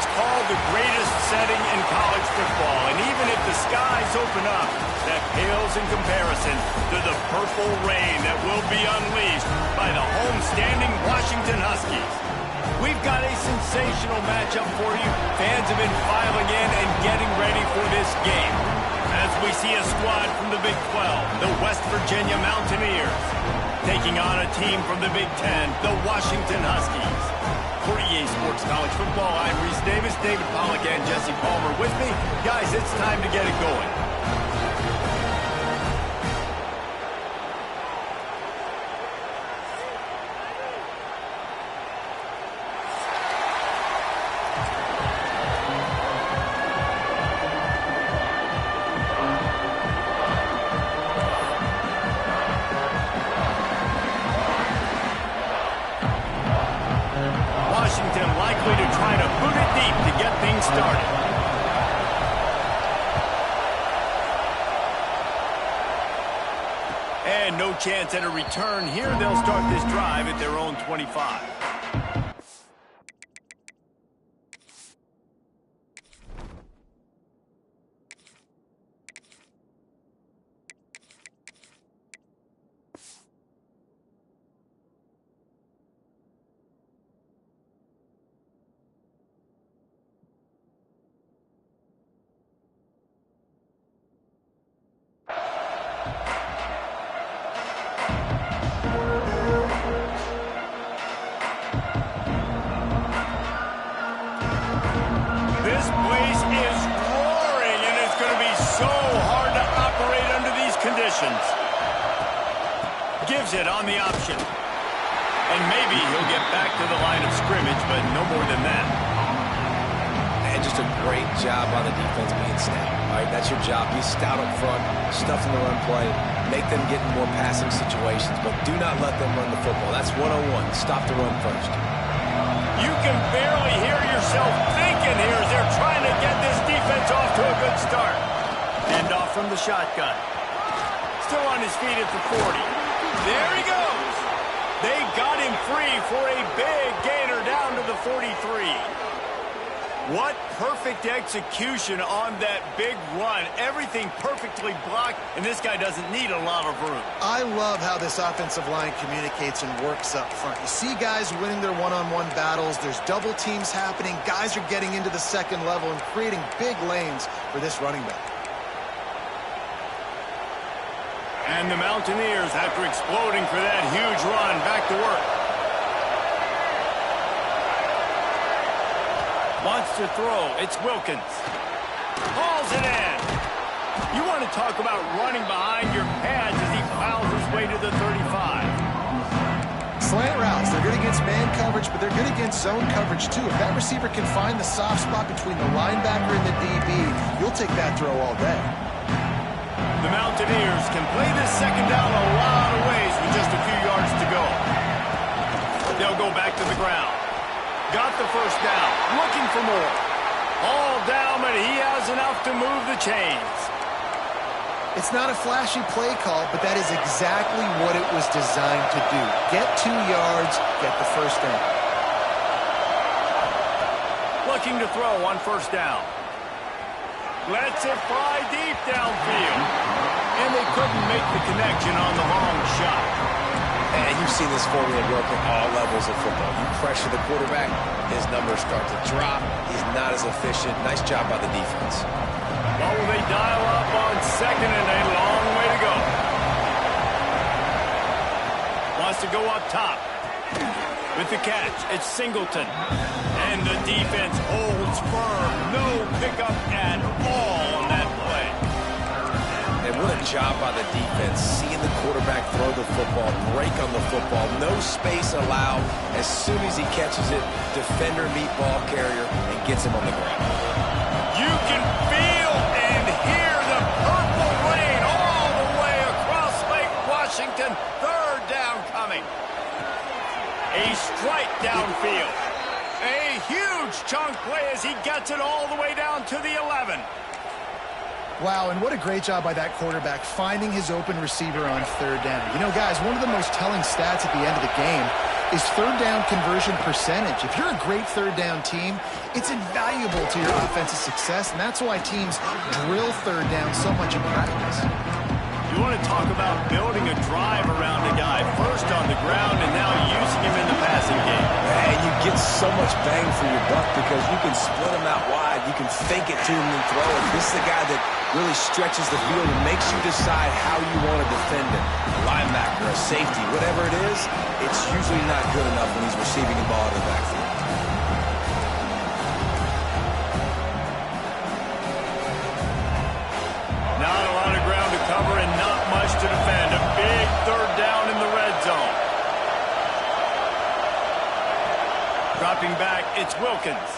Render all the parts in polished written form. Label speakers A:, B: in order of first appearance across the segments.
A: It's called the greatest setting in college football, and even if the skies open up, that pales in comparison to the purple rain that will be unleashed by the home-standing Washington Huskies. We've got a sensational matchup for you. Fans have been filing in and getting ready for this game, as we see a squad from the Big 12, the West Virginia Mountaineers, taking on a team from the Big 10, the Washington Huskies. For EA Sports College Football, I'm Reese Davis, David Pollack, and Jesse Palmer with me. Guys, it's time to get it going. Likely to try to boot it deep to get things started. And no chance at a return here. They'll start this drive at their own 25. This place is roaring, and it's going to be so hard to operate under these conditions. Gives it on the option. And maybe he'll get back to the line of scrimmage, but no more than that.
B: And just a great job on the defense being stout. All right, that's your job. Be stout up front, stuff in the run play, make them get in more passing situations, but do not let them run the football. That's 101. Stop the run first.
A: You can barely hear yourself thinking here as they're trying to get this defense off to a good start. Hand off from the shotgun. Still on his feet at the 40. There he goes. They got him free for a big gainer down to the 43. What perfect execution on that big run. Everything perfectly blocked, and this guy doesn't need a lot of room.
C: I love how this offensive line communicates and works up front. You see guys winning their one-on-one battles. There's double teams happening. Guys are getting into the second level and creating big lanes for this running back.
A: And the Mountaineers, after exploding for that huge run, back to work. Wants to throw. It's Wilkins. Hauls it in. You want to talk about running behind your pads as he plows his way to the 35.
C: Slant routes. They're good against man coverage, but they're good against zone coverage, too. If that receiver can find the soft spot between the linebacker and the DB, you'll take that throw all day.
A: The Mountaineers can play this second down a lot of ways with just a few yards to go. They'll go back to the ground. Got the first down. Looking for more. All down, but he has enough to move the chains.
C: It's not a flashy play call, but that is exactly what it was designed to do. Get 2 yards, get the first down.
A: Looking to throw on first down. Lets it fly deep downfield. And they couldn't make the connection on the long shot.
B: And you've seen this formula work at all levels of football. You pressure the quarterback, his numbers start to drop. He's not as efficient. Nice job by the defense.
A: Well, they dial up on second and a long way to go. Wants to go up top. With the catch, it's Singleton. And the defense holds firm. No pickup at all on that play.
B: And what a job by the defense, seeing the quarterback throw the football, break on the football, no space allowed. As soon as he catches it, defender meet ball carrier and gets him on the ground.
A: You can feel and hear the purple rain all the way across Lake Washington. Third down coming. A strike downfield. A huge chunk play as he gets it all the way down to the 11.
C: Wow, and what a great job by that quarterback finding his open receiver on third down. You know, guys, one of the most telling stats at the end of the game is third down conversion percentage. If you're a great third down team, it's invaluable to your offensive success, and that's why teams drill third down so much in practice.
A: You want to talk about building a drive around a guy first on the ground and now using him in the passing game.
B: And you get so much bang for your buck because you can split him out wide. You can fake it to him and throw it. This is the guy that really stretches the field and makes you decide how you want to defend him. A linebacker, a safety, whatever it is, it's usually not good enough when he's receiving the ball out of the backfield.
A: Not a lot of ground to cover and not much to defend. A big third down in the red zone. Dropping back, it's Wilkins.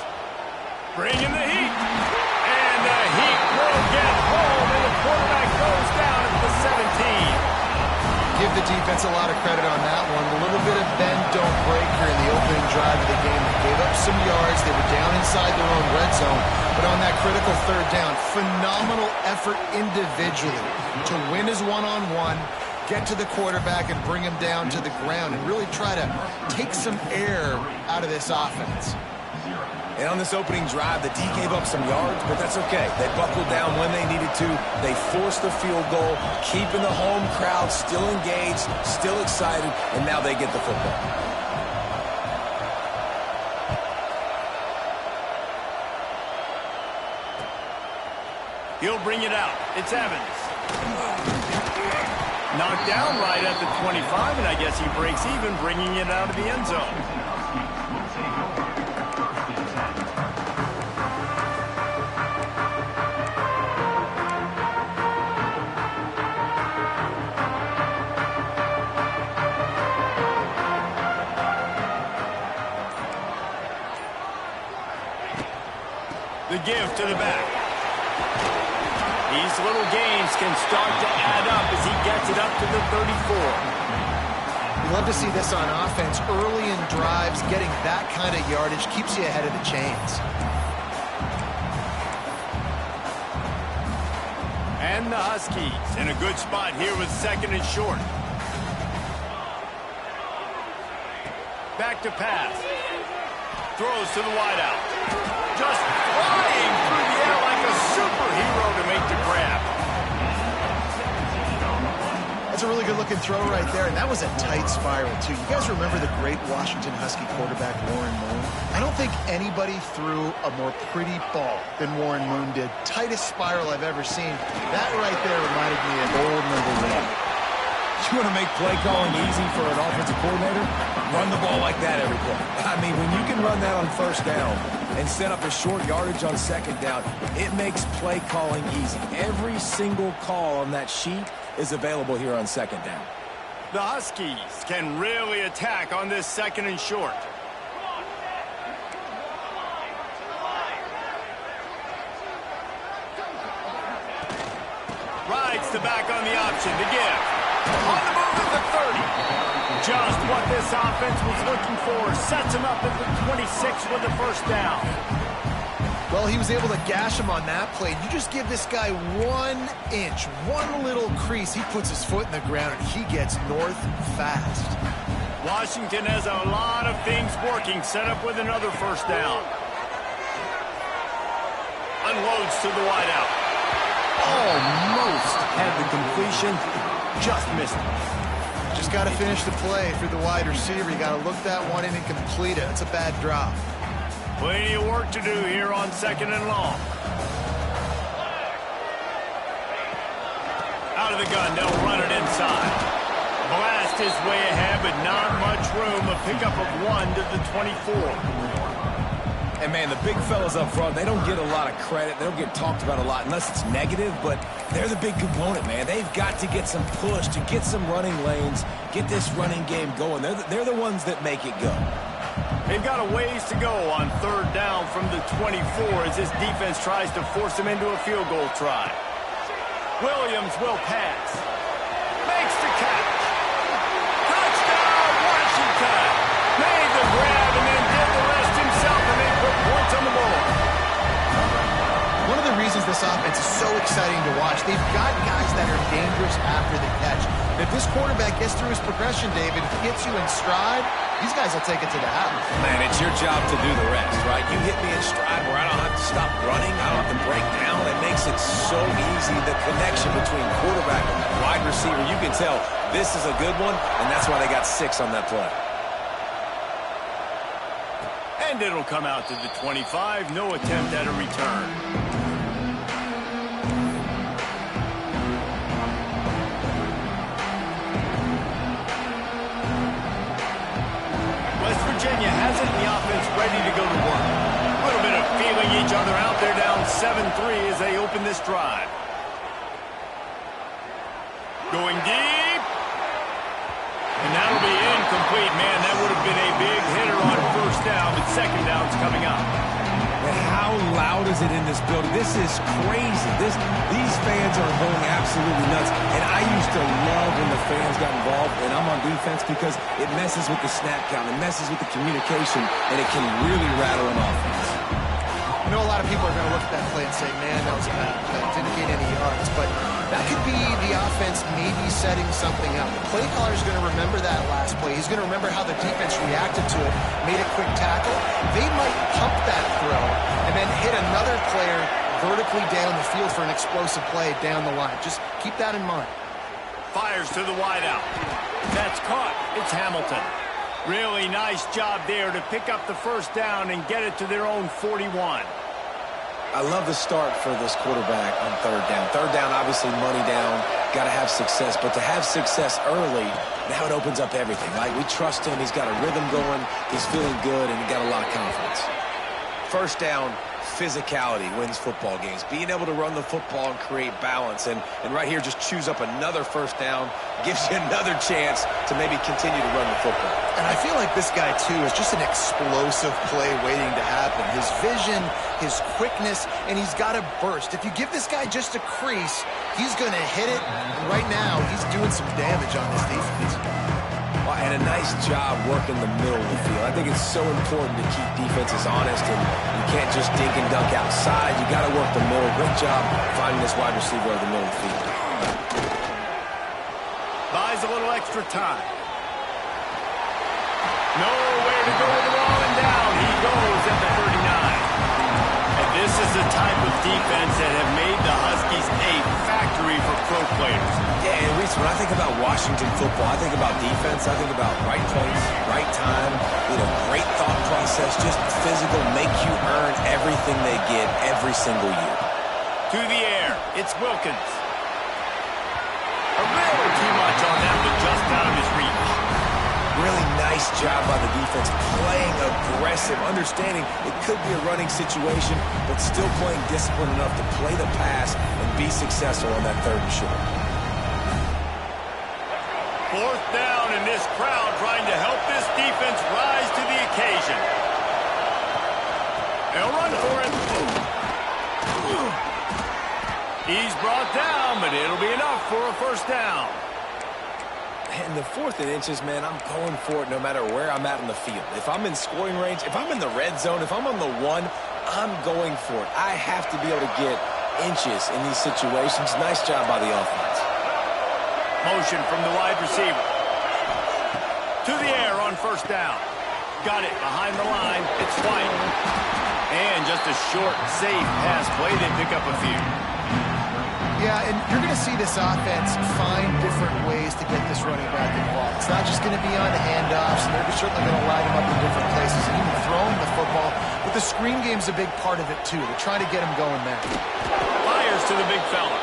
A: Bringing the heat. And the heat will get home, and the quarterback goes down at the 17.
C: Give the defense a lot of credit on that one. A little bit of bend, don't break here in the opening drive of the game. They gave up some yards. They were down inside their own red zone. But on that critical third down, phenomenal effort individually to win his one-on-one, get to the quarterback and bring him down to the ground and really try to take some air out of this offense.
B: And on this opening drive, the D gave up some yards, but that's okay. They buckled down when they needed to. They forced the field goal, keeping the home crowd still engaged, still excited, and now they get the football.
A: He'll bring it out. It's Evans. Knocked down right at the 25, and I guess he breaks even, bringing it out of the end zone. The give to the back. These little gains can start to add up as he gets it up to the 34.
C: We love to see this on offense. Early in drives, getting that kind of yardage keeps you ahead of the chains.
A: And the Huskies in a good spot here with second and short. Back to pass. Throws to the wideout. Just flying through the air like a superhero to make the grab.
C: That's a really good-looking throw right there, and that was a tight spiral, too. You guys remember the great Washington Husky quarterback Warren Moon? I don't think anybody threw a more pretty ball than Warren Moon did. Tightest spiral I've ever seen. That right there reminded me of old #1.
B: You want to make play calling easy for an offensive coordinator? Run the ball like that every play. I mean, when you can run that on first down and set up a short yardage on second down, it makes play calling easy. Every single call on that sheet is available here on second down.
A: The Huskies can really attack on this second and short. Rides the back on the option to give. On the move at the 30. Just what this offense was looking for. Sets him up at the 26 with the first down.
C: Well, he was able to gash him on that play. You just give this guy 1 inch, one little crease. He puts his foot in the ground, and he gets north fast.
A: Washington has a lot of things working. Set up with another first down. Unloads to the wideout. Almost had the completion. Just missed it.
C: Just got to finish the play through the wide receiver. You got to look that one in and complete it. It's a bad drop.
A: Plenty of work to do here on second and long. Out of the gun, they'll run it inside. Blast his way ahead, but not much room. A pickup of 1 to the 24.
B: And, man, the big fellas up front, they don't get a lot of credit. They don't get talked about a lot unless it's negative, but they're the big component, man. They've got to get some push, to get some running lanes, get this running game going. They're the ones that make it go.
A: They've got a ways to go on third down from the 24 as this defense tries to force them into a field goal try. Williams will pass. Makes the catch. Touchdown, Washington. Made the grab and then did the rest himself, and they put points on the board.
C: One of the reasons this offense is so exciting to watch, they've got guys that are dangerous after the catch. If this quarterback gets through his progression, David, if he gets you in stride, these guys will take it to the house.
B: Man, it's your job to do the rest, right? You hit me in stride where I don't have to stop running. I don't have to break down. It makes it so easy. The connection between quarterback and wide receiver, you can tell this is a good one, and that's why they got 6 on that play.
A: And it'll come out to the 25. No attempt at a return. West Virginia has it, the offense ready to go to work. A little bit of feeling each other out there, down 7-3 as they open this drive. Going deep. And that'll be incomplete. Man, that would have been a big hitter on first down, but second down's coming up.
B: And how loud is it in this building? This is crazy. These fans are going absolutely nuts. And I used to love when the fans got involved, and I'm on defense, because it messes with the snap count, it messes with the communication, and it can really rattle an offense.
C: I know a lot of people are going to look at that play and say, man, that was bad. That didn't gain any yards. But that could be the offense maybe setting something up. The play caller is going to remember that last play. He's going to remember how the defense reacted to it, made a quick tackle. They might pump that throw and then hit another player vertically down the field for an explosive play down the line. Just keep that in mind.
A: Fires to the wideout. That's caught. It's Hamilton. Really nice job there to pick up the first down and get it to their own 41.
B: I love the start for this quarterback on third down. Third down, obviously money down, got to have success. But to have success early, now it opens up everything. Like, we trust him. He's got a rhythm going. He's feeling good, and he got a lot of confidence. First down, physicality wins football games. Being able to run the football and create balance. And right here, just choose up another first down, gives you another chance to maybe continue to run the football.
C: And I feel like this guy, too, is just an explosive play waiting to happen. His vision, his quickness, and he's got a burst. If you give this guy just a crease, he's going to hit it. And right now, he's doing some damage on this defense.
B: Well, and a nice job working the middle of the field. I think it's so important to keep defenses honest, and you can't just dink and dunk outside. You got to work the middle. Great job finding this wide receiver over the middle of the field.
A: Buys a little extra time. Nowhere to go with the ball, and down he goes at the 39. And this is the type of defense that have made the Huskies a factory for pro players.
B: Yeah, and Reese, when I think about Washington football, I think about defense, I think about right place, right time, great thought process, just physical, make you earn everything they get every single year.
A: To the air, it's Wilkins. A little too much on that, but just out of his reach.
B: Really nice job by the defense, playing aggressive, understanding it could be a running situation, but still playing disciplined enough to play the pass and be successful on that third and short.
A: Fourth down, and this crowd trying to help this defense rise to the occasion. They'll run for it. He's brought down, but it'll be enough for a first down.
B: In the 4th and inches, man, I'm going for it no matter where I'm at in the field. If I'm in scoring range, if I'm in the red zone, if I'm on the 1, I'm going for it. I have to be able to get inches in these situations. Nice job by the offense.
A: Motion from the wide receiver. To the air on first down. Got it behind the line. It's White. And just a short, safe pass play. They pick up a few.
C: Yeah, and you're going to see this offense find different ways to get this running back involved. It's not just going to be on handoffs, and they're certainly going to line him up in different places and even throw him the football. But the screen game's a big part of it, too. They're trying to get him going there.
A: Fires to the big fella.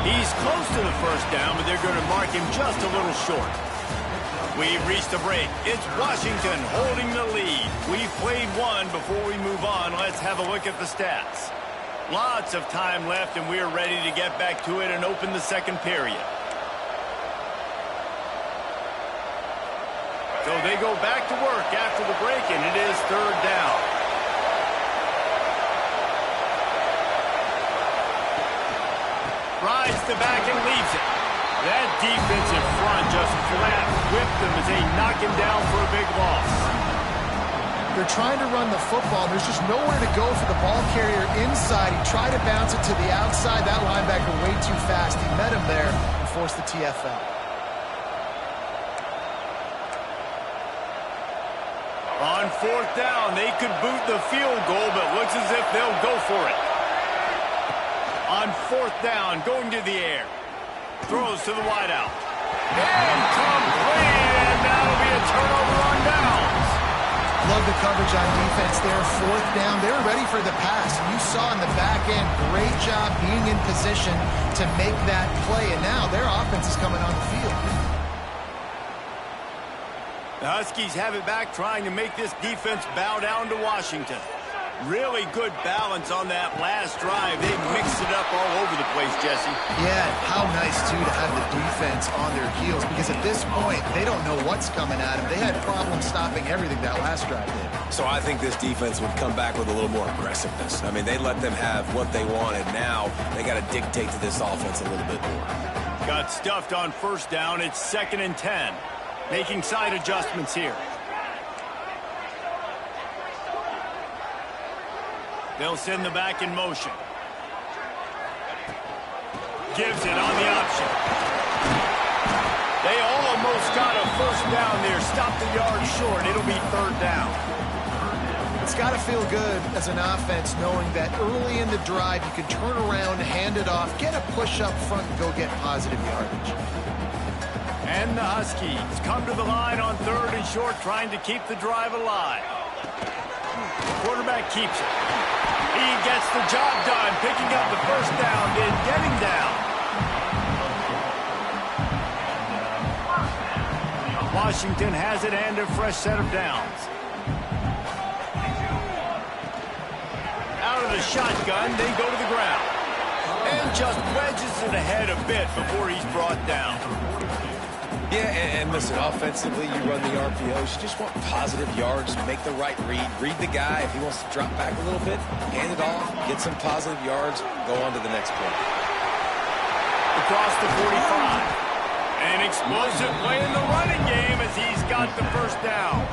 A: He's close to the first down, but they're going to mark him just a little short. We've reached a break. It's Washington holding the lead. We've played one. Before we move on, let's have a look at the stats. Lots of time left, and we're ready to get back to it and open the second period. So they go back to work after the break, and it is third down. Rides the back and leaves it. That defensive front just flat whipped them as they knock him down for a big loss.
C: They're trying to run the football. There's just nowhere to go for the ball carrier inside. He tried to bounce it to the outside. That linebacker way too fast. He met him there and forced the TFL.
A: On fourth down, they could boot the field goal, but looks as if they'll go for it. On fourth down, going to the air. Throws to the wideout. Incomplete, and that'll be a turnover on downs.
C: Love the coverage on defense there. Fourth down, they were ready for the pass. You saw in the back end, great job being in position to make that play, and now their offense is coming on the field.
A: The Huskies have it back, trying to make this defense bow down to Washington. Really good balance on that last drive. They mixed it up all over the place, Jesse.
C: Yeah, how nice, too, to have the defense on their heels, because at this point, they don't know what's coming at them. They had problems stopping everything that last drive did.
B: So I think this defense would come back with a little more aggressiveness. I mean, they let them have what they wanted. Now they got to dictate to this offense a little bit more.
A: Got stuffed on first down. It's 2nd and 10. Making side adjustments here. They'll send the back in motion. Gives it on the option. They almost got a first down there. Stopped the yard short. It'll be 3rd down.
C: It's got to feel good as an offense knowing that early in the drive you can turn around, hand it off, get a push up front, and go get positive yardage.
A: And the Huskies come to the line on 3rd and short, trying to keep the drive alive. Quarterback keeps it. He gets the job done, picking up the first down, then getting down. Washington has it and a fresh set of downs. Out of the shotgun, they go to the ground. And just wedges it ahead a bit before he's brought down.
B: Yeah, and listen, offensively, you run the RPOs. You just want positive yards, make the right read the guy. If he wants to drop back a little bit, hand it off, get some positive yards, go on to the next play.
A: Across the 45. An explosive play in the running game as he's got the first down.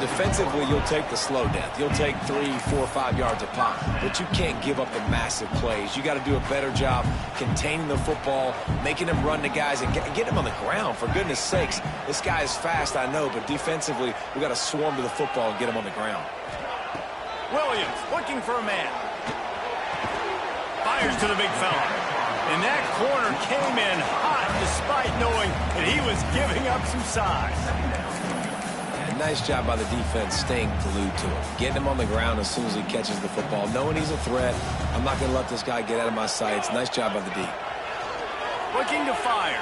B: Defensively, you'll take the slow death. You'll take 3, 4, 5 yards a pop, but you can't give up the massive plays. You got to do a better job containing the football, making them run the guys, and get them on the ground. For goodness sakes, this guy is fast, I know, but defensively, we got to swarm to the football and get him on the ground.
A: Williams looking for a man. Fires to the big fella. And that corner came in hot despite knowing that he was giving up some size.
B: Nice job by the defense staying glued to him. Getting him on the ground as soon as he catches the football. Knowing he's a threat, I'm not going to let this guy get out of my sights. Nice job by the D.
A: Looking to fire.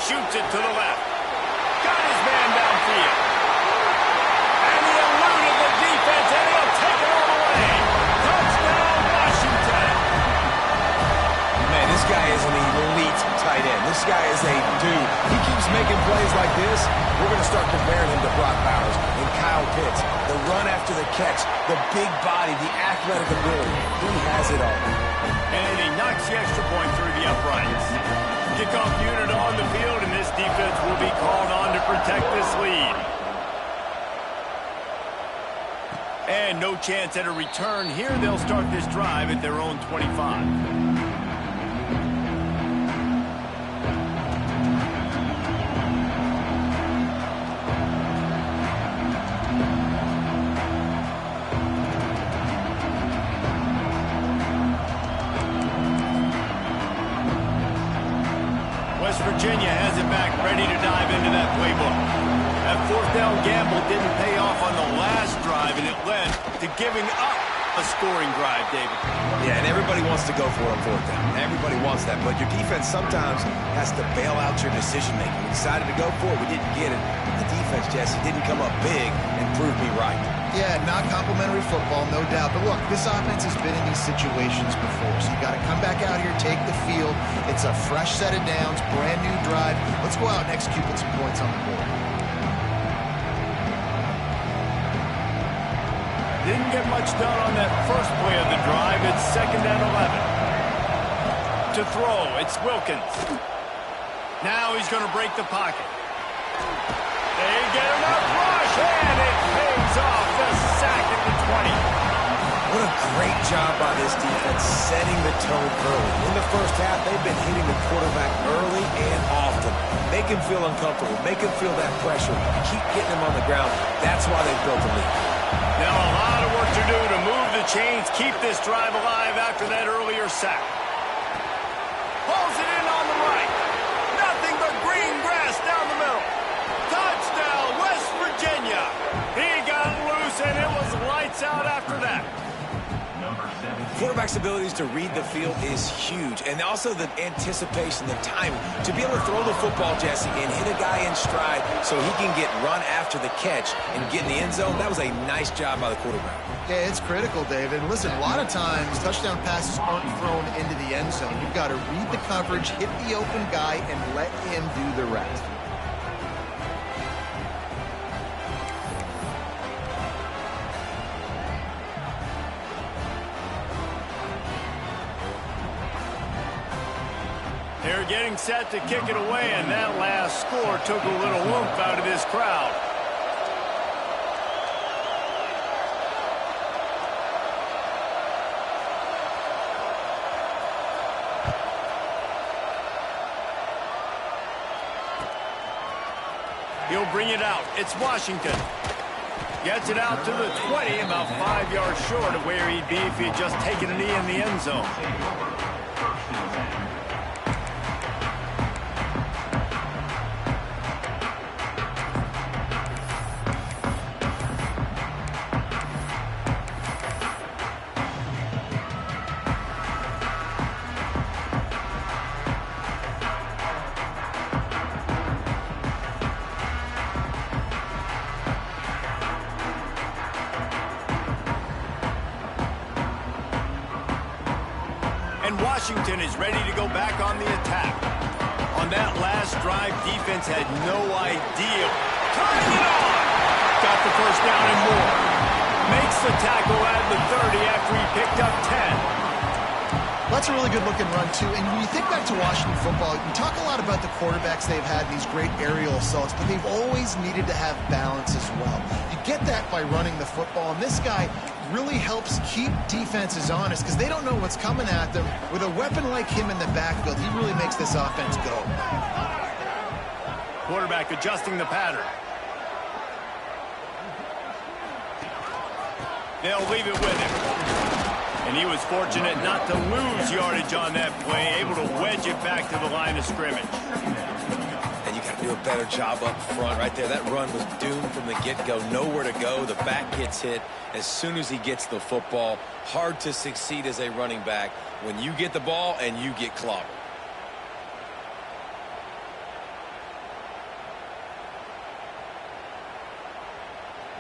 A: Shoots it to the left. Got his man downfield. And he eluded the defense, and he'll take it all the way. Touchdown, Washington.
B: Man, this guy is an elite tight end. This guy is a dude. He keeps making plays like this. We're going to start comparing him to Brock Bowers and Kyle Pitts. The run after the catch, the big body, the athletic ability. He has it all.
A: And he knocks the extra point through the uprights. Kickoff unit on the field, and this defense will be called on to protect this lead. And no chance at a return here. They'll start this drive at their own 25. Virginia has it back, ready to dive into that playbook. That fourth down gamble didn't pay off on the last drive, and it led to giving up a scoring drive, David.
B: Yeah, and everybody wants to go for it on fourth down. Everybody wants that, but your defense sometimes has to bail out your decision-making. We decided to go for it. We didn't get it. The defense, Jesse, didn't come up big and prove me right.
C: Yeah, not complimentary football, no doubt. But look, this offense has been in these situations before, so you got to come back out here, take the field. It's a fresh set of downs, brand new drive. Let's go out and execute with some points on the board.
A: Didn't get much done on that first play of the drive. It's 2nd and 11. To throw, it's Wilkins. Now he's going to break the pocket. They get enough rush, and it pays off the sack at the 20.
B: What a great job by this defense setting the tone early. In the first half, they've been hitting the quarterback early and often. Make him feel uncomfortable. Make him feel that pressure. Keep getting him on the ground. That's why they've built a lead.
A: Now a lot of work to do to move the chains, keep this drive alive after that earlier sack. Pulls it in on the right. Nothing but green grass down the middle. Touchdown, West Virginia. He got loose, and it was lights out after that.
B: Quarterback's abilities to read the field is huge, and also the anticipation, the timing. To be able to throw the football, Jesse, and hit a guy in stride so he can get run after the catch and get in the end zone, that was a nice job by the quarterback.
C: Yeah, it's critical, David. And listen, a lot of times touchdown passes aren't thrown into the end zone. You've got to read the coverage, hit the open guy, and let him do the rest.
A: They're getting set to kick it away, and that last score took a little oomph out of this crowd. He'll bring it out. It's Washington. Gets it out to the 20, about 5 yards short of where he'd be if he had just taken a knee in the end zone. Washington is ready to go back on the attack. On that last drive, defense had no idea. Turning it on! Got the first down and more. Makes the tackle at the 30 after he picked up 10.
C: That's a really good-looking run, too. And when you think back to Washington football, you talk a lot about the quarterbacks they've had, these great aerial assaults, but they've always needed to have balance as well. You get that by running the football, and this guy really helps keep defenses honest because they don't know what's coming at them. With a weapon like him in the backfield, he really makes this offense go.
A: Quarterback adjusting the pattern. They'll leave it with him. And he was fortunate not to lose yardage on that play, able to wedge it back to the line of scrimmage.
B: And you got to do a better job up front right there. That run was doomed from the get-go. Nowhere to go. The back gets hit as soon as he gets the football. Hard to succeed as a running back when you get the ball and you get clobbered.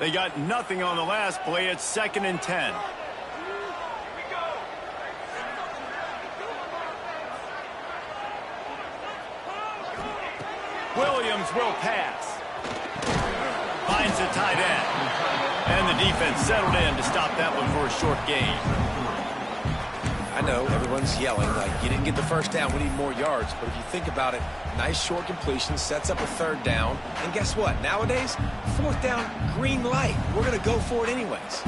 A: They got nothing on the last play. It's 2nd and 10. Williams will pass. Finds the tight end. And the defense settled in to stop that one for a short gain.
B: I know everyone's yelling like you didn't get the first down, we need more yards. But if you think about it, nice short completion, sets up a 3rd down. And guess what? Nowadays, 4th down, green light. We're going to go for it anyways.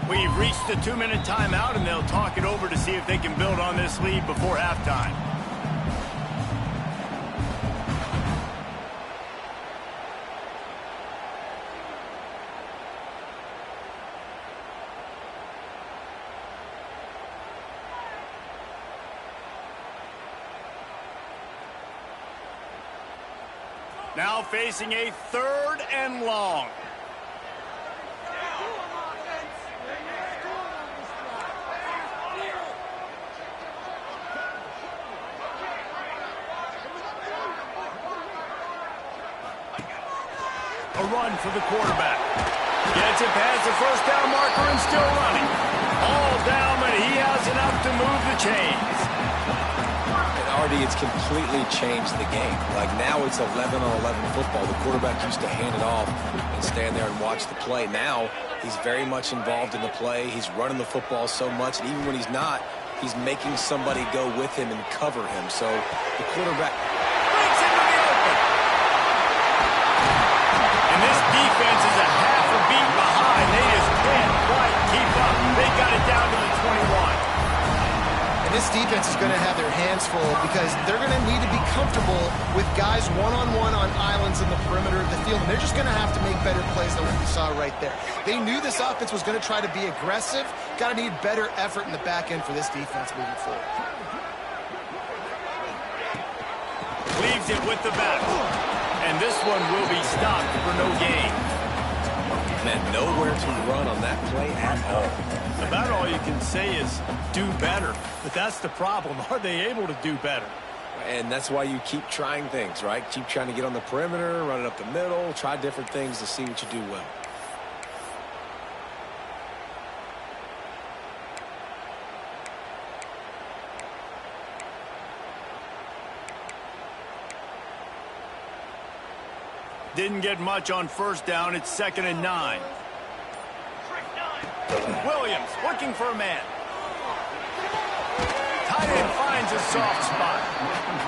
A: We've reached the 2-minute timeout, and they'll talk it over to see if they can build on this lead before halftime. Now facing a 3rd and long. A run for the quarterback. Gets it past the first down marker and still running. All down, but he has enough to move the chains.
B: And Artie, it's completely changed the game. Like now it's 11-on-11 football. The quarterback used to hand it off and stand there and watch the play. Now he's very much involved in the play. He's running the football so much, and even when he's not, he's making somebody go with him and cover him. So the quarterback
A: Breaks into the open. And this defense is a half a beat behind. They just can't quite keep up. They got it down to the 21.
C: This defense is going to have their hands full because they're going to need to be comfortable with guys one-on-one on islands in the perimeter of the field, and they're just going to have to make better plays than what we saw right there. They knew this offense was going to try to be aggressive. Got to need better effort in the back end for this defense moving forward.
A: Leaves it with the back. And this one will be stopped for no gain.
B: And nowhere to run on that play at all.
A: About all you can say is do better. But that's the problem. Are they able to do better?
B: And that's why you keep trying things, right? Keep trying to get on the perimeter, run it up the middle, try different things to see what you do well.
A: Didn't get much on first down. It's 2nd and 9. Williams looking for a man. Tight end finds a soft spot.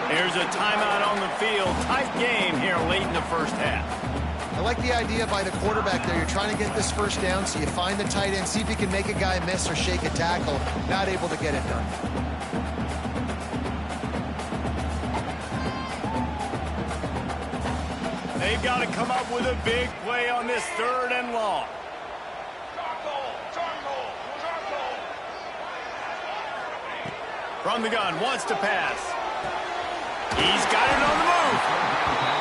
A: Here's a timeout on the field. Tight game here late in the first half.
C: I like the idea by the quarterback there. You're trying to get this first down, so you find the tight end, see if you can make a guy miss or shake a tackle. Not able to get it done.
A: They've got to come up with a big play on this 3rd and long. From the gun, wants to pass. He's got it on the move.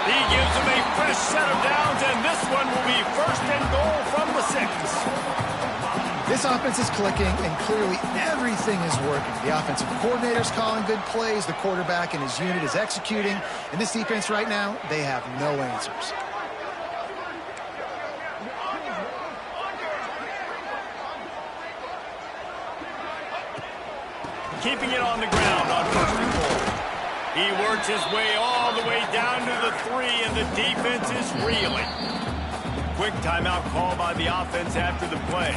A: He gives him a fresh set of downs, and this one will be 1st and goal from the 6.
C: This offense is clicking, and clearly everything is working. The offensive coordinator's calling good plays. The quarterback and his unit is executing. And this defense right now, they have no answers.
A: Keeping it on the ground on 1st and goal. He works his way all the way down to the 3, and the defense is reeling. Quick timeout call by the offense after the play.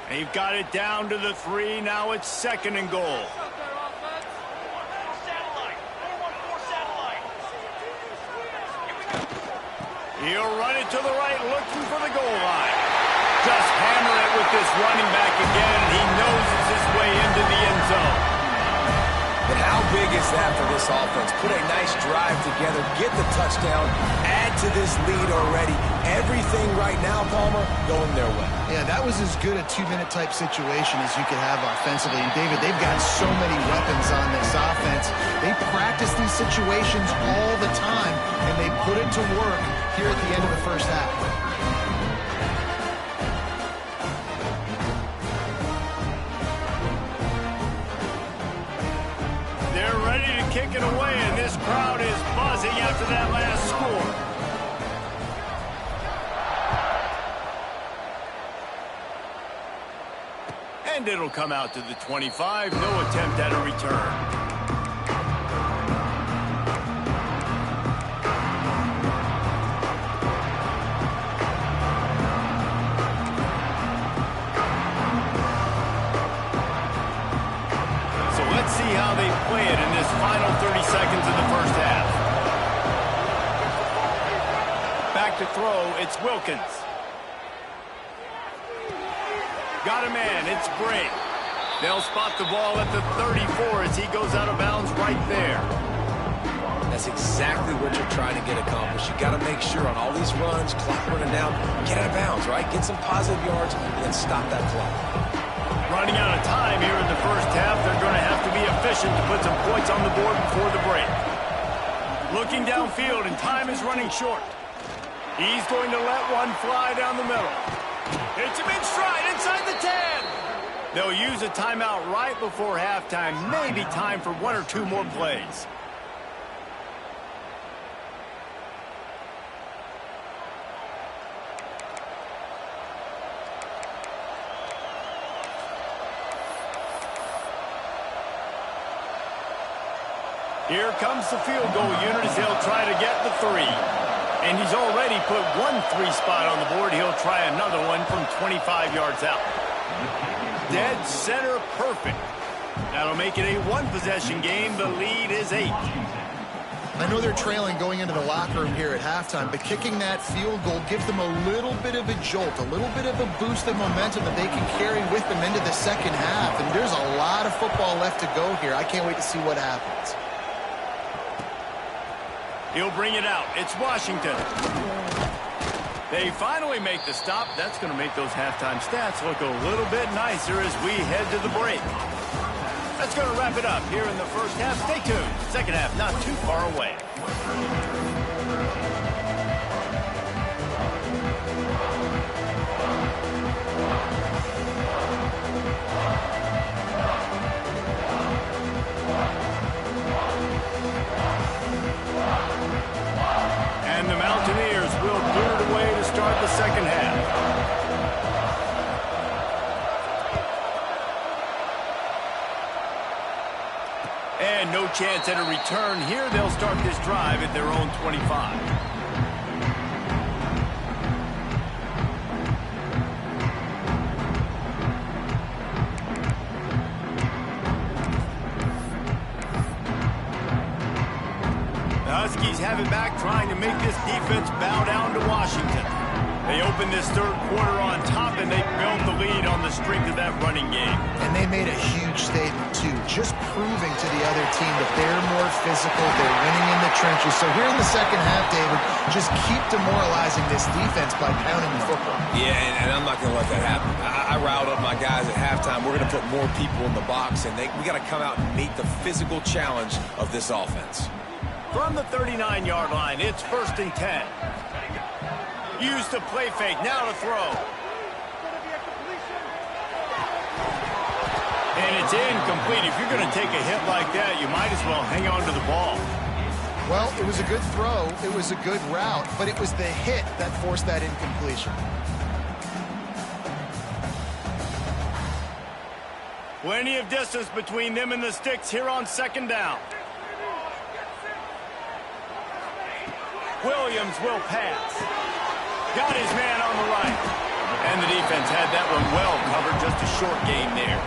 A: They've got it down to the 3. Now it's 2nd and goal. He'll run it to the right, looking for the goal line. Just hammer it with this running back again. He noses his way into the end zone.
B: But how big is that for this offense? Put a nice drive together, get the touchdown, add to this lead already. Everything right now, Palmer, going their way.
C: Yeah, that was as good a 2-minute type situation as you could have offensively. And, David, they've got so many weapons on this offense. They practice these situations all the time, and they put it to work here at the end of the first half.
A: They're ready to kick it away, and this crowd is buzzing after that last score. And it'll come out to the 25. No attempt at a return. See how they play it in this final 30 seconds of the first half. Back to throw, it's Wilkins. Got a man, it's Bray. They'll spot the ball at the 34 as he goes out of bounds right there.
B: That's exactly what you're trying to get accomplished. You got to make sure on all these runs, clock running down, get out of bounds, right? Get some positive yards and then stop that clock.
A: Running out of time here in the first half. They're going to have to be efficient to put some points on the board before the break. Looking downfield, and time is running short. He's going to let one fly down the middle. Hits him in stride inside the 10. They'll use a timeout right before halftime. Maybe time for 1 or 2 more plays. Here comes the field goal unit as they'll try to get the 3. And he's already put 1 3 spot on the board. He'll try another one from 25 yards out. Dead center perfect. That'll make it a one-possession game. The lead is 8.
C: I know they're trailing going into the locker room here at halftime, but kicking that field goal gives them a little bit of a jolt, a little bit of a boost of momentum that they can carry with them into the second half. And there's a lot of football left to go here. I can't wait to see what happens.
A: He'll bring it out. It's Washington. They finally make the stop. That's going to make those halftime stats look a little bit nicer as we head to the break. That's going to wrap it up here in the first half. Stay tuned. Second half not too far away. And the Mountaineers will clear it away to start the second half. And no chance at a return here. They'll start this drive at their own 25. The Huskies have it back, trying to make this defense bow down to Washington. They opened this third quarter on top, and they built the lead on the strength of that running game.
C: And they made a huge statement, too, just proving to the other team that they're more physical, they're winning in the trenches. So here in the second half, David, just keep demoralizing this defense by pounding the football.
B: Yeah, and I'm not going to let that happen. I riled up my guys at halftime. We're going to put more people in the box, and we got to come out and meet the physical challenge of this offense.
A: From the 39-yard line, it's 1st and 10. Use the play fake, now to throw. And it's incomplete. If you're going to take a hit like that, you might as well hang on to the ball.
C: Well, it was a good throw, it was a good route, but it was the hit that forced that incompletion.
A: Plenty of distance between them and the sticks here on 2nd down. Williams will pass. Got his man on the right. And the defense had that one well covered. Just a short gain there.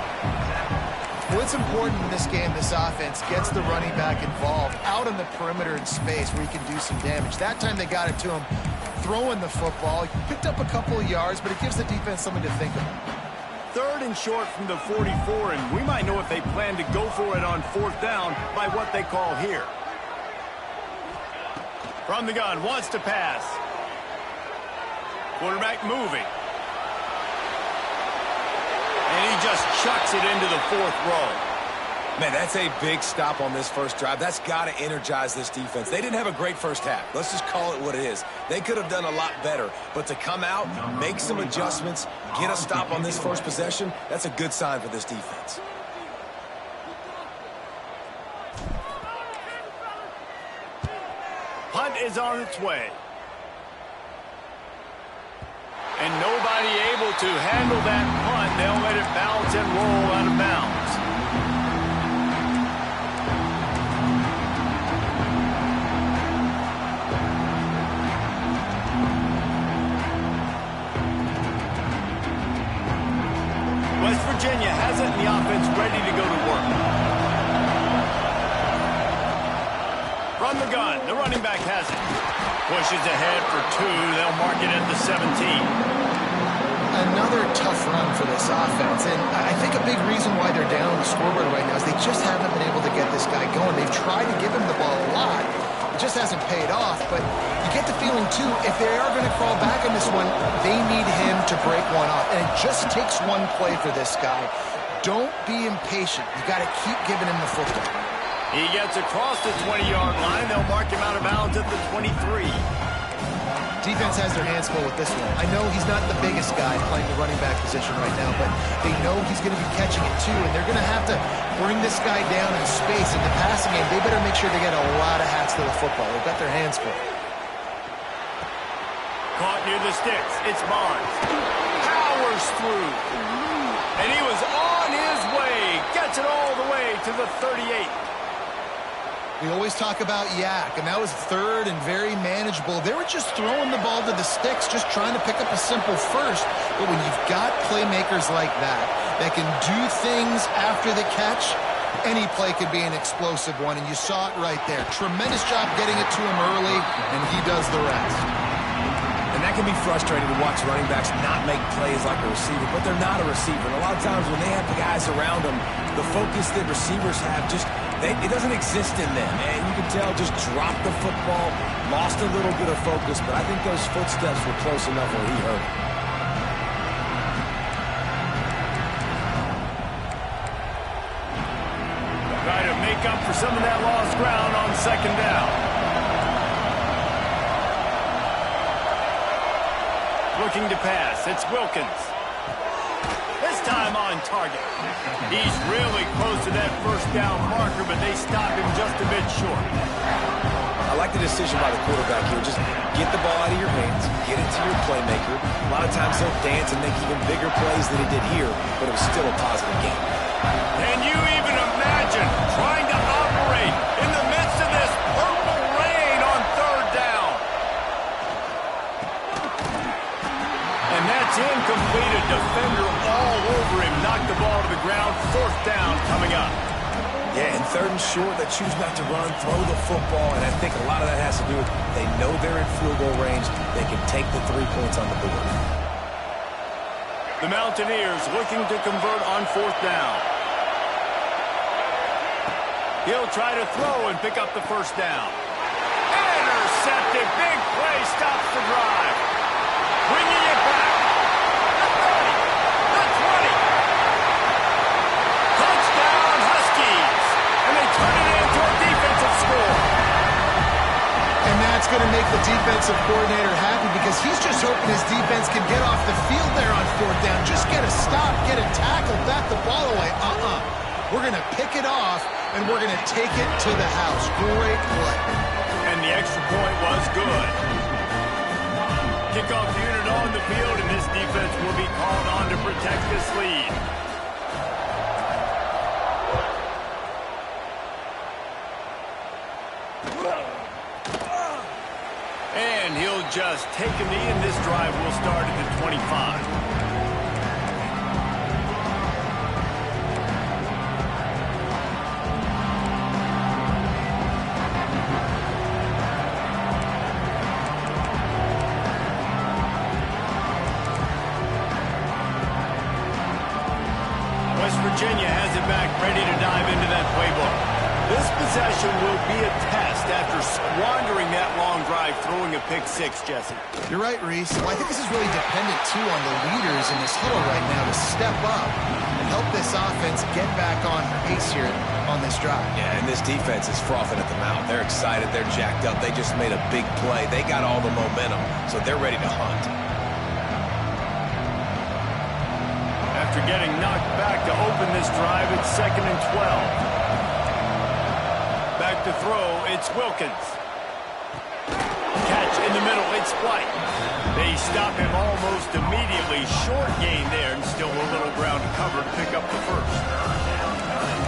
C: Well, it's important in this game, this offense gets the running back involved out on the perimeter in space where he can do some damage. That time they got it to him throwing the football. He picked up a couple of yards, but it gives the defense something to think about.
A: 3rd and short from the 44, and we might know if they plan to go for it on 4th down by what they call here. From the gun, wants to pass. Quarterback moving. And he just chucks it into the 4th row.
B: Man, that's a big stop on this first drive. That's got to energize this defense. They didn't have a great first half. Let's just call it what it is. They could have done a lot better. But to come out, make some adjustments, get a stop on this first possession, that's a good sign for this defense.
A: Punt is on its way. And nobody able to handle that punt. They'll let it bounce and roll out of bounds. West Virginia has it, and the offense ready to go to work. From the gun, the running back has it. Pushes ahead for 2. They'll mark it at the 17.
C: Another tough run for this offense, and I think a big reason why they're down on the scoreboard right now is they just haven't been able to get this guy going. They've tried to give him the ball a lot. It just hasn't paid off, but you get the feeling, too, if they are going to crawl back on this one, they need him to break one off, and it just takes one play for this guy. Don't be impatient. You got to keep giving him the football.
A: He gets across the 20-yard line. They'll mark him out of bounds at the 23.
C: Defense has their hands full with this one. I know he's not the biggest guy playing the running back position right now, but they know he's going to be catching it too, and they're going to have to bring this guy down in space. In the passing game, they better make sure they get a lot of hats to the football. They've got their hands full.
A: Caught near the sticks. It's Barnes. Powers through. And he was on his way. Gets it all the way to the 38.
C: We always talk about yak, and that was third and very manageable. They were just throwing the ball to the sticks, just trying to pick up a simple first. But when you've got playmakers like that can do things after the catch, any play could be an explosive one, and you saw it right there. Tremendous job getting it to him early, and he does the rest.
B: And that can be frustrating to watch running backs not make plays like a receiver, but they're not a receiver. And a lot of times when they have the guys around them, the focus that receivers have it doesn't exist in them. And you can tell just dropped the football, lost a little bit of focus, but I think those footsteps were close enough where he heard it.
A: Try to make up for some of that lost ground on second down. Looking to pass, it's Wilkins. This time on target. He's really close to that first down marker, but they stop him just a bit short.
B: I like the decision by the quarterback here. Just get the ball out of your hands, get it to your playmaker. A lot of times he'll dance and make even bigger plays than he did here, but it was still a positive game.
A: Can you even imagine trying to operate in the midst of this purple rain on third down? And that's incomplete. A defender all over him. Knocked the ball to the ground. Fourth down coming up.
B: Yeah, and third and short, they choose not to run, throw the football, and I think a lot of that has to do with they know they're in field goal range. They can take the 3 points on the board.
A: The Mountaineers looking to convert on fourth down. He'll try to throw and pick up the first down. Intercepted. Big play stops the drive. Bringing it back. The 30. The 20. Touchdown, Huskies. And they turn it into a defensive score.
C: And that's going to make the defensive coordinator happy because he's just hoping his defense can get off the field there on fourth down. Just get a stop, get a tackle, bat the ball away. We're going to pick it off, and we're going to take it to the house. Great play.
A: And the extra point was good. Kickoff unit on the field, and this defense will be called on to protect this lead. And he'll just take a knee, and this drive will start at the 25. Virginia has it back, ready to dive into that playbook. This possession will be a test after squandering that long drive, throwing a pick six, Jesse.
C: You're right, Reese. Well, I think this is really dependent, too, on the leaders in this huddle right now to step up and help this offense get back on pace here on this drive.
B: Yeah, and this defense is frothing at the mouth. They're excited. They're jacked up. They just made a big play. They got all the momentum, so they're ready to hunt.
A: After getting knocked back to open this drive, it's 2nd and 12. Back to throw, it's Wilkins. Catch in the middle, it's White. They stop him almost immediately. Short gain there, and still a little ground to cover to pick up the first.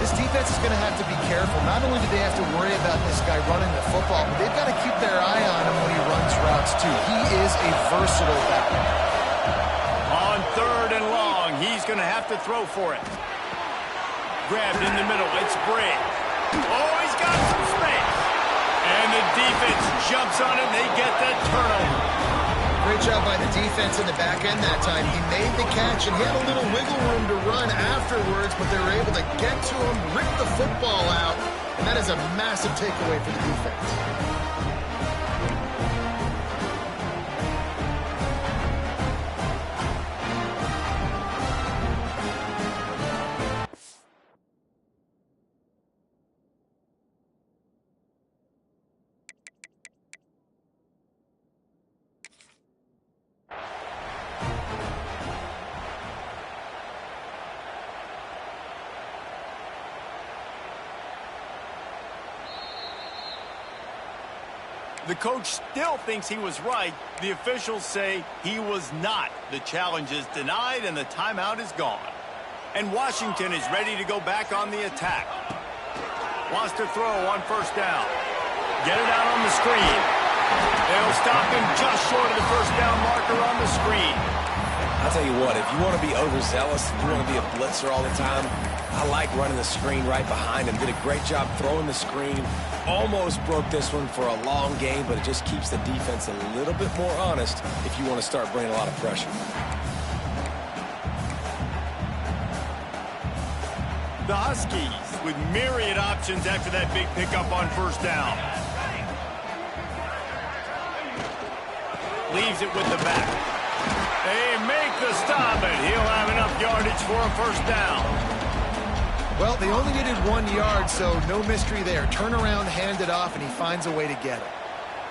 C: This defense is going to have to be careful. Not only do they have to worry about this guy running the football, but they've got to keep their eye on him when he runs routes, too. He is a versatile back.
A: On 3rd and long, he's going to have to throw for it. Grabbed in the middle, it's Bray. Oh, he's got some space. And the defense jumps on it, and they get that turnover.
C: Great job by the defense in the back end that time. He made the catch, and he had a little wiggle room to run afterwards, but they were able to get to him, rip the football out, and that is a massive takeaway for the defense.
A: The coach still thinks he was right. The officials say he was not. The challenge is denied, and the timeout is gone. And Washington is ready to go back on the attack. Wants to throw on first down. Get it out on the screen. They'll stop him just short of the first down marker on the screen.
B: I'll tell you what, if you want to be overzealous, if you want to be a blitzer all the time, I like running the screen right behind him. Did a great job throwing the screen. Almost broke this one for a long game, but it just keeps the defense a little bit more honest if you want to start bringing a lot of pressure.
A: The Huskies with myriad options after that big pickup on first down. Leaves it with the back. They make the stop, and he'll have enough yardage for a first down.
C: Well, they only needed 1 yard, so no mystery there. Turn around, hand it off, and he finds a way to get it.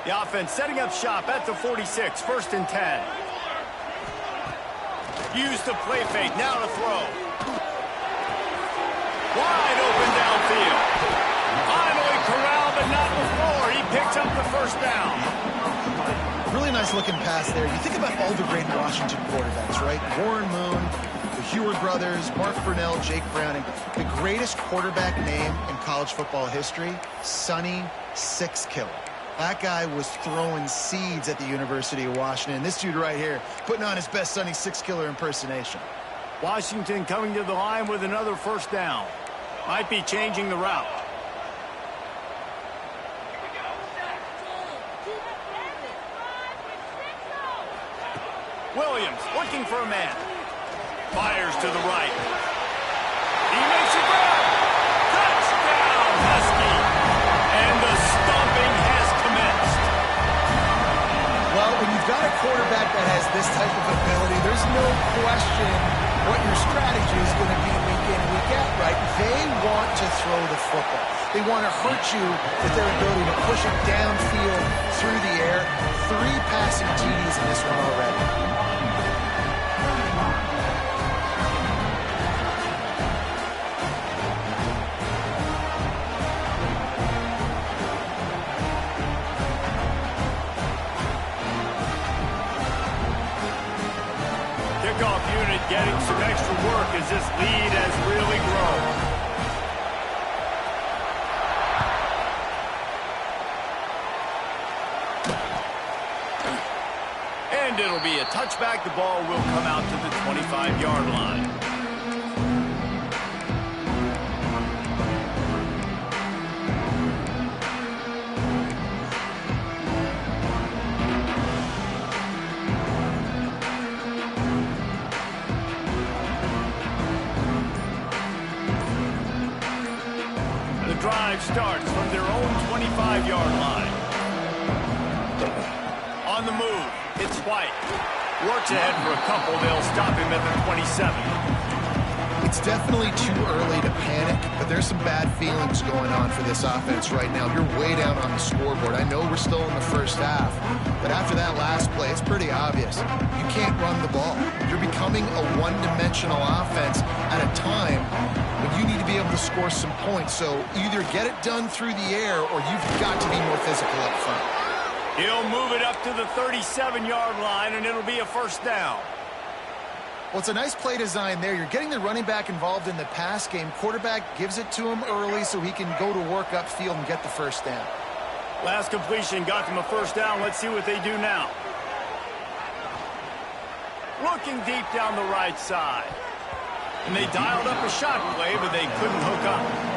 A: The offense setting up shop at the 46, 1st and 10. Use the play fake, now to throw. Wide open downfield. Finally corralled, but not before. He picks up the first down.
C: Really nice looking pass there. You think about all the great Washington quarterbacks, right? Warren Moon, the Heward brothers, Mark Brunell, Jake Browning. The greatest quarterback name in college football history, Sonny Six Killer. That guy was throwing seeds at the University of Washington. This dude right here, putting on his best Sonny Six Killer impersonation.
A: Washington coming to the line with another first down. Might be changing the route. Williams looking for a man. Fires to the right. He makes a grab. Touchdown, Husky. And the stomping has commenced.
C: Well, when you've got a quarterback that has this type of ability, there's no question what your strategy is going to be week in, week out, right? They want to throw the football. They want to hurt you with their ability to push it downfield through the air. 3 passing TDs in this one already.
A: Kickoff unit getting some extra work as this lead has really grown. And it'll be a touchback. The ball will come out to the 25-yard line. Drive starts from their own 25-yard line. On the move, it's White. Works ahead for a couple. They'll stop him at the 27.
C: It's definitely too early to panic, but there's some bad feelings going on for this offense right now. You're way down on the scoreboard. I know we're still in the first half, but after that last play, it's pretty obvious. You can't run the ball. You're becoming a one-dimensional offense at a time when you need to be able to score some points. So either get it done through the air or you've got to be more physical up front.
A: He'll move it up to the 37-yard line, and it'll be a first down.
C: Well, it's a nice play design there. You're getting the running back involved in the pass game. Quarterback gives it to him early so he can go to work upfield and get the first down.
A: Last completion got them a first down. Let's see what they do now. Looking deep down the right side. And they dialed up a shot play, but they couldn't hook up.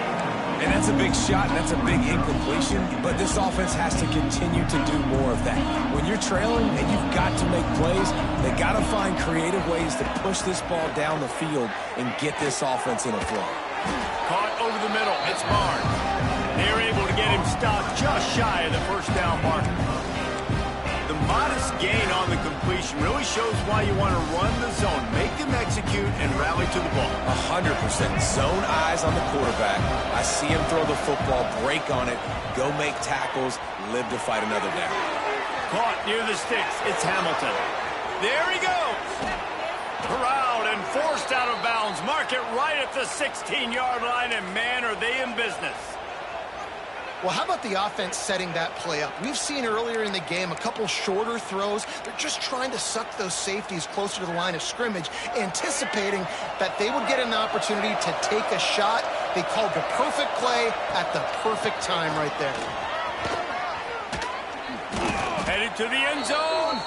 B: And that's a big shot, and that's a big incompletion, but this offense has to continue to do more of that. When you're trailing and you've got to make plays, they got to find creative ways to push this ball down the field and get this offense in a flow.
A: Caught over the middle. It's Barnes. They're able to get him stopped just shy of the first down marker. The modest gain on the completion really shows why you want to run the zone, make them execute, and rally to the ball.
B: 100% zone eyes on the quarterback. I see him throw the football, break on it, go make tackles, live to fight another down.
A: Caught near the sticks. It's Hamilton. There he goes. Corralled and forced out of bounds. Mark it right at the 16-yard line, and man, are they in business.
C: Well, how about the offense setting that play up? We've seen earlier in the game a couple shorter throws. They're just trying to suck those safeties closer to the line of scrimmage, anticipating that they would get an opportunity to take a shot They called the perfect play at the perfect time right there.
A: Headed to the end zone.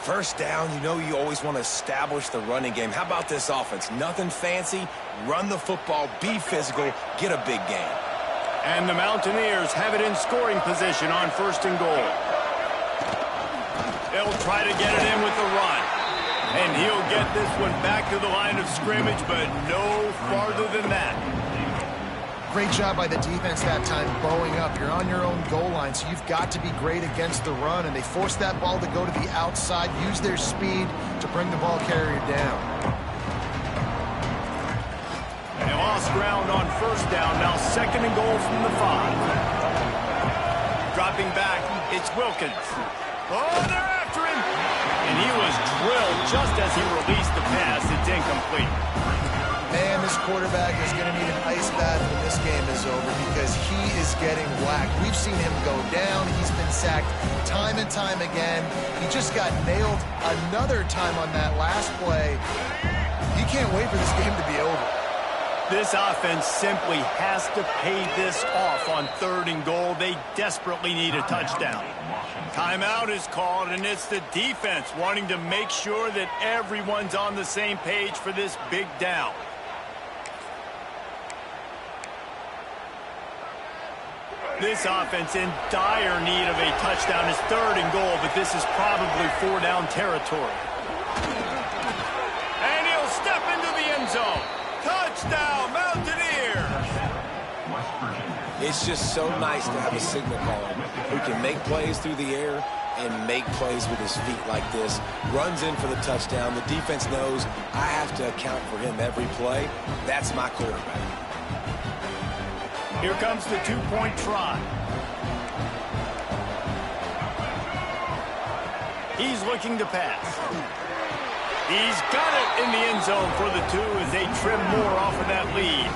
B: First down, you know you always want to establish the running game. How about this offense? Nothing fancy. Run the football, be physical, get a big gain.
A: And the Mountaineers have it in scoring position on 1st and goal. They'll try to get it in with the run. And he'll get this one back to the line of scrimmage, but no farther than that.
C: Great job by the defense that time, bowing up. You're on your own goal line, so you've got to be great against the run, and they forced that ball to go to the outside, use their speed to bring the ball carrier down.
A: They lost ground on 1st down, now 2nd and goal from the 5. Dropping back, it's Wilkins. Oh, they're after him! And he was drilled just as he released the pass. It's incomplete.
C: Man, this quarterback is going to need an ice bath when this game is over because he is getting whacked. We've seen him go down. He's been sacked time and time again. He just got nailed another time on that last play. He can't wait for this game to be over.
A: This offense simply has to pay this off on 3rd and goal. They desperately need a touchdown. Timeout is called, and it's the defense wanting to make sure that everyone's on the same page for this big down. This offense in dire need of a touchdown is 3rd and goal, but this is probably 4-down territory. And he'll step into the end zone. Touchdown, Mountaineers!
B: It's just so nice to have a signal caller who can make plays through the air and make plays with his feet like this. Runs in for the touchdown. The defense knows I have to account for him every play. That's my quarterback.
A: Here comes the 2-point try. He's looking to pass. He's got it in the end zone for the 2 as they trim more off of that lead.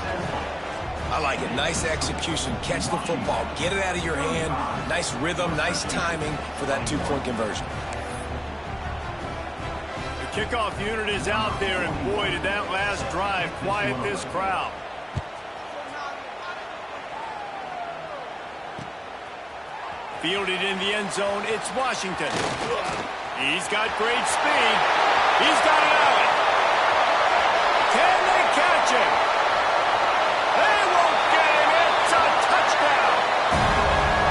B: I like it. Nice execution. Catch the football. Get it out of your hand. Nice rhythm, nice timing for that 2-point conversion.
A: The kickoff unit is out there, and boy, did that last drive quiet this crowd. Fielded in the end zone, it's Washington. He's got great speed. He's got it out. Can they catch him? They won't get him. It's a touchdown.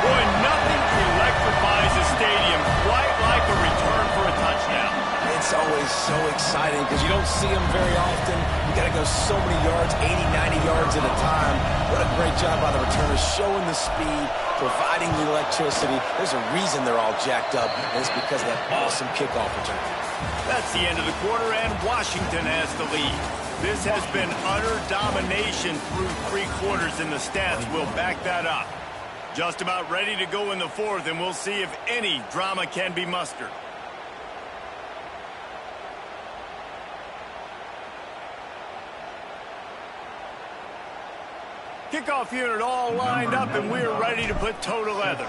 A: Boy, nothing electrifies a stadium quite like a return for a touchdown.
B: It's always so exciting because you don't see them very often. You got to go so many yards, 80, 90 yards at a time. What a great job by the returners, showing the speed, providing the electricity. There's a reason they're all jacked up, and it's because of that awesome kickoff return.
A: That's the end of the quarter, and Washington has the lead. This has been utter domination through 3 quarters, and the stats will back that up. Just about ready to go in the 4th, and we'll see if any drama can be mustered. Kickoff unit all lined up, and we're ready to put toe to leather.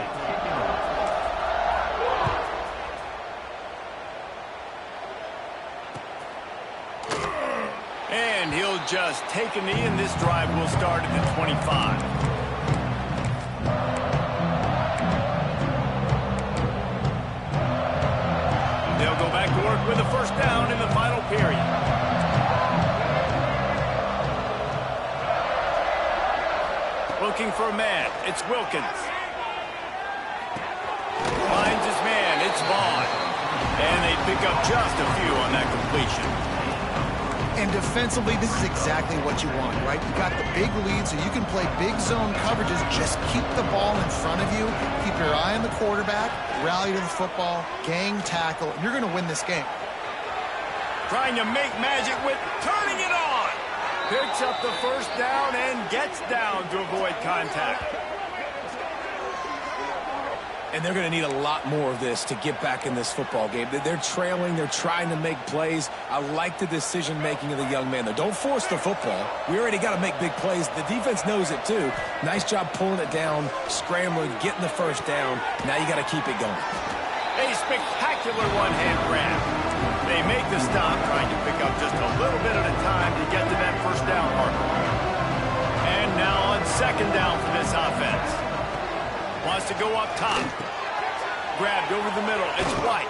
A: And he'll just take a knee, and this drive will start at the 25. They'll go back to work with a 1st down in the final period. Looking for a man. It's Wilkins. Finds his man. It's Vaughn. And they pick up just a few on that completion.
C: And defensively, this is exactly what you want, right? You got the big lead, so you can play big zone coverages. Just keep the ball in front of you. Keep your eye on the quarterback. Rally to the football. Gang tackle. You're going to win this game.
A: Trying to make magic with turning it on. Picks up the 1st down and gets down to avoid contact.
B: And they're going to need a lot more of this to get back in this football game. They're trailing. They're trying to make plays. I like the decision-making of the young man, though. Don't force the football. We already got to make big plays. The defense knows it, too. Nice job pulling it down, scrambling, getting the 1st down. Now you got to keep it going.
A: A spectacular one-hand grab. They make the stop, trying to pick up just a little bit at a time to get to that 1st down marker. And second down for this offense. Wants to go up top. Grabbed over the middle. It's White.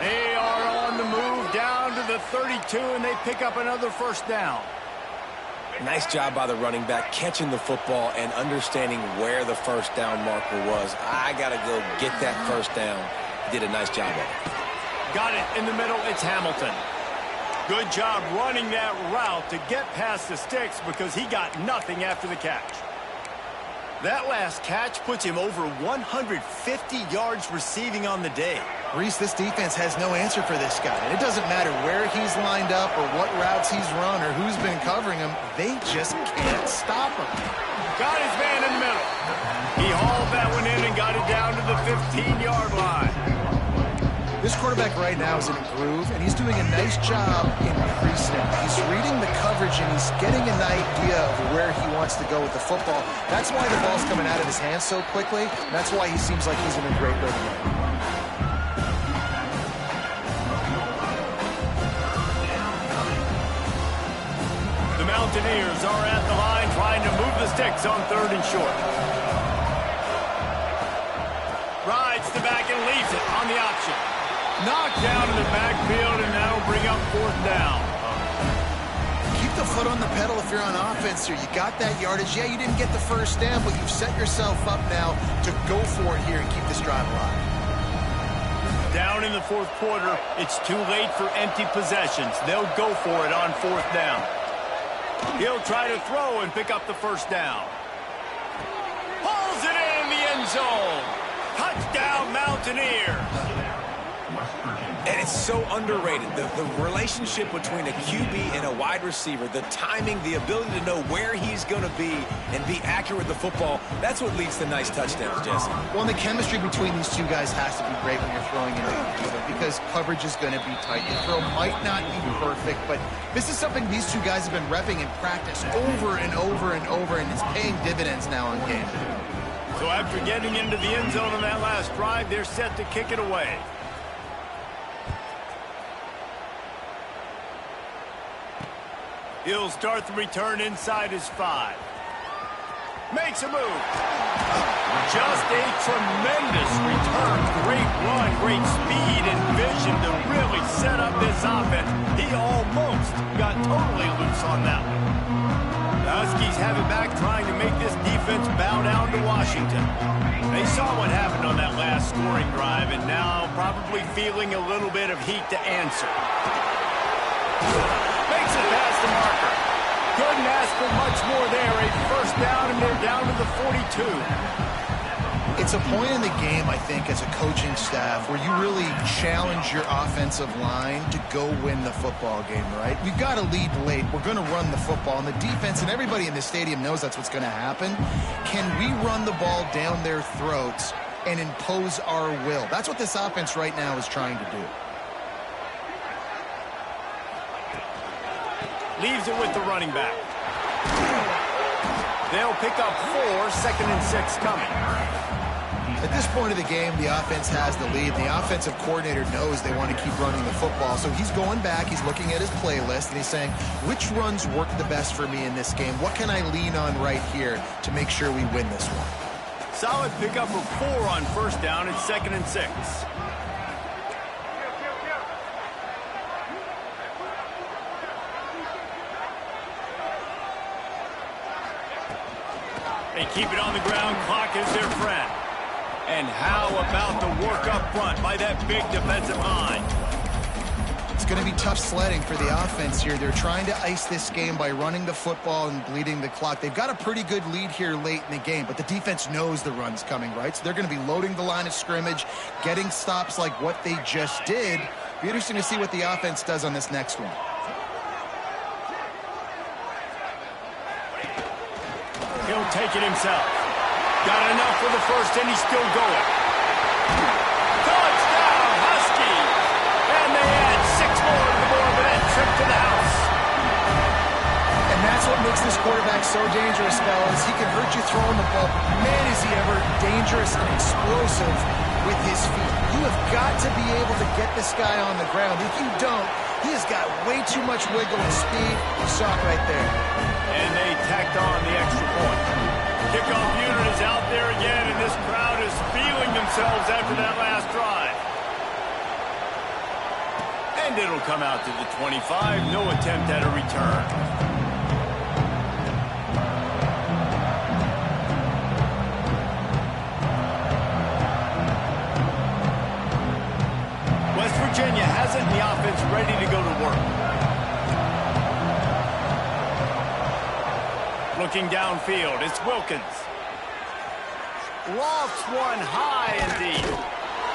A: They are on the move down to the 32, and they pick up another first down.
B: Nice job by the running back catching the football and understanding where the first down marker was. I got to go get that first down. He did a nice job of it.
A: Got it in the middle. It's Hamilton. Good job running that route to get past the sticks because he got nothing after the catch. That last catch puts him over 150 yards receiving on the day.
C: Reese, this defense has no answer for this guy. And it doesn't matter where he's lined up or what routes he's run or who's been covering him. They just can't stop him.
A: Got his man in the middle. He hauled that one in and got it down to the 15-yard line.
C: This quarterback right now is in a groove, and he's doing a nice job in pre-snap. He's reading the coverage, and he's getting an idea of where he wants to go with the football. That's why the ball's coming out of his hands so quickly. That's why he seems like he's in a great rhythm.
A: The Mountaineers are at the line trying to move the sticks on 3rd and short. Rides the back and leaves it on the option. Knocked down in the backfield, and that'll bring up 4th down.
C: Keep the foot on the pedal if you're on offense here. You got that yardage. Yeah, you didn't get the first down, but you've set yourself up now to go for it here and keep this drive alive.
A: Down in the 4th quarter, it's too late for empty possessions. They'll go for it on 4th down. He'll try to throw and pick up the first down. Pulls it in the end zone. Touchdown, Mountaineers.
B: And it's so underrated. The relationship between a QB and a wide receiver, the timing, the ability to know where he's going to be and be accurate with the football, that's what leads to nice touchdowns, Jesse.
C: Well, and the chemistry between these two guys has to be great when you're throwing into each other because coverage is going to be tight. The throw might not be perfect, but this is something these two guys have been repping in practice over and over and over, and it's paying dividends now on game day.
A: So after getting into the end zone on that last drive, they're set to kick it away. He'll start the return inside his 5. Makes a move. Just a tremendous return. Great run, great speed and vision to really set up this offense. He almost got totally loose on that one. The Huskies have it back trying to make this defense bow down to Washington. They saw what happened on that last scoring drive and now probably feeling a little bit of heat to answer. Makes it past the marker. Couldn't ask for much more there. A first down, and they're down to the 42.
C: It's a point in the game, I think, as a coaching staff where you really challenge your offensive line to go win the football game, right? We've got to lead late. We're going to run the football, and the defense and everybody in the stadium knows that's what's going to happen. Can we run the ball down their throats and impose our will? That's what this offense right now is trying to do.
A: Leaves it with the running back. They'll pick up 4, 2nd and 6 coming.
C: At this point of the game, the offense has the lead. The offensive coordinator knows they want to keep running the football. So he's going back, he's looking at his playlist, and he's saying, which runs work the best for me in this game? What can I lean on right here to make sure we win this one?
A: Solid pickup of 4 on first down and 2nd and 6. They keep it on the ground. Clock is their friend. And how about the work up front by that big defensive line?
C: It's going to be tough sledding for the offense here. They're trying to ice this game by running the football and bleeding the clock. They've got a pretty good lead here late in the game, but the defense knows the run's coming, right? So they're going to be loading the line of scrimmage, getting stops like what they just did. Be interesting to see what the offense does on this next one.
A: He'll take it himself. Got enough for the first, and he's still going. Touchdown, Husky! And they add 6 more to the board with that trip to the house.
C: And that's what makes this quarterback so dangerous, fellas. He can hurt you throwing the ball. Man, is he ever dangerous and explosive with his feet. You have got to be able to get this guy on the ground. If you don't, he has got way too much wiggle and speed. You saw it right there.
A: And they tacked on the extra point. Kickoff unit is out there again, and this crowd is feeling themselves after that last drive. And it'll come out to the 25. No attempt at a return. West Virginia has it in the offense ready to go to work. Looking downfield, it's Wilkins. Lofts one high and deep.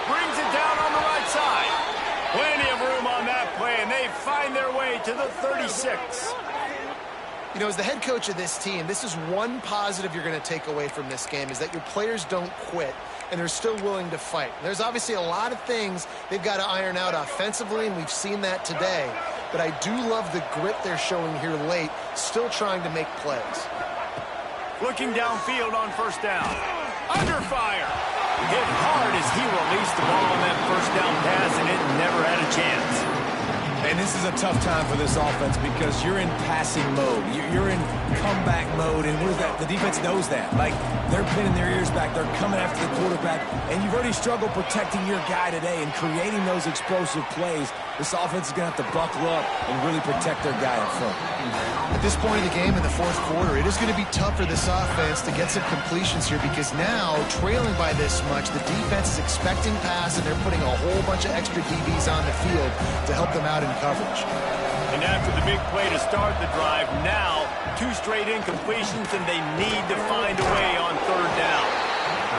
A: Brings it down on the right side. Plenty of room on that play, and they find their way to the 36.
C: You know, as the head coach of this team, this is one positive you're going to take away from this game, is that your players don't quit, and they're still willing to fight. There's obviously a lot of things they've got to iron out offensively, and we've seen that today. But I do love the grit they're showing here late, still trying to make plays.
A: Looking downfield on first down. Under fire. Hit hard as he released the ball on that first down pass, and it never had a chance.
B: And this is a tough time for this offense because you're in passing mode. You're in comeback mode, and what is that? The defense knows that. Like, they're pinning their ears back. They're coming after the quarterback, and you've already struggled protecting your guy today and creating those explosive plays. This offense is going to have to buckle up and really protect their guy up front.
C: At this point in the game in the fourth quarter, it is going to be tough for this offense to get some completions here because now, trailing by this much, the defense is expecting pass, and they're putting a whole bunch of extra DBs on the field to help them out in coverage.
A: And after the big play to start the drive, now 2 straight incompletions, and they need to find a way on third down.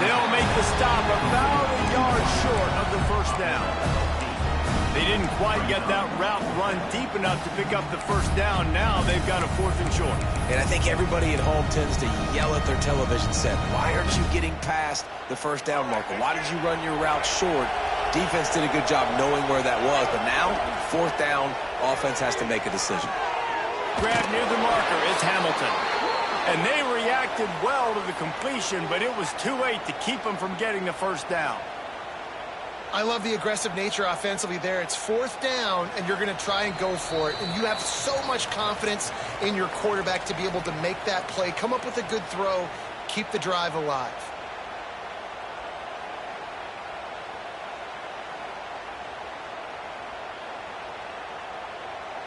A: They'll make the stop about a yard short of the first down. They didn't quite get that route run deep enough to pick up the first down. Now they've got a 4th and short.
B: And I think everybody at home tends to yell at their television set, why aren't you getting past the first down marker? Why did you run your route short? Defense did a good job knowing where that was, but now, 4th down, offense has to make a decision.
A: Grab near the marker, it's Hamilton. And they reacted well to the completion, but it was too late to keep them from getting the first down.
C: I love the aggressive nature offensively there. It's 4th down, and you're going to try and go for it. And you have so much confidence in your quarterback to be able to make that play, come up with a good throw, keep the drive alive.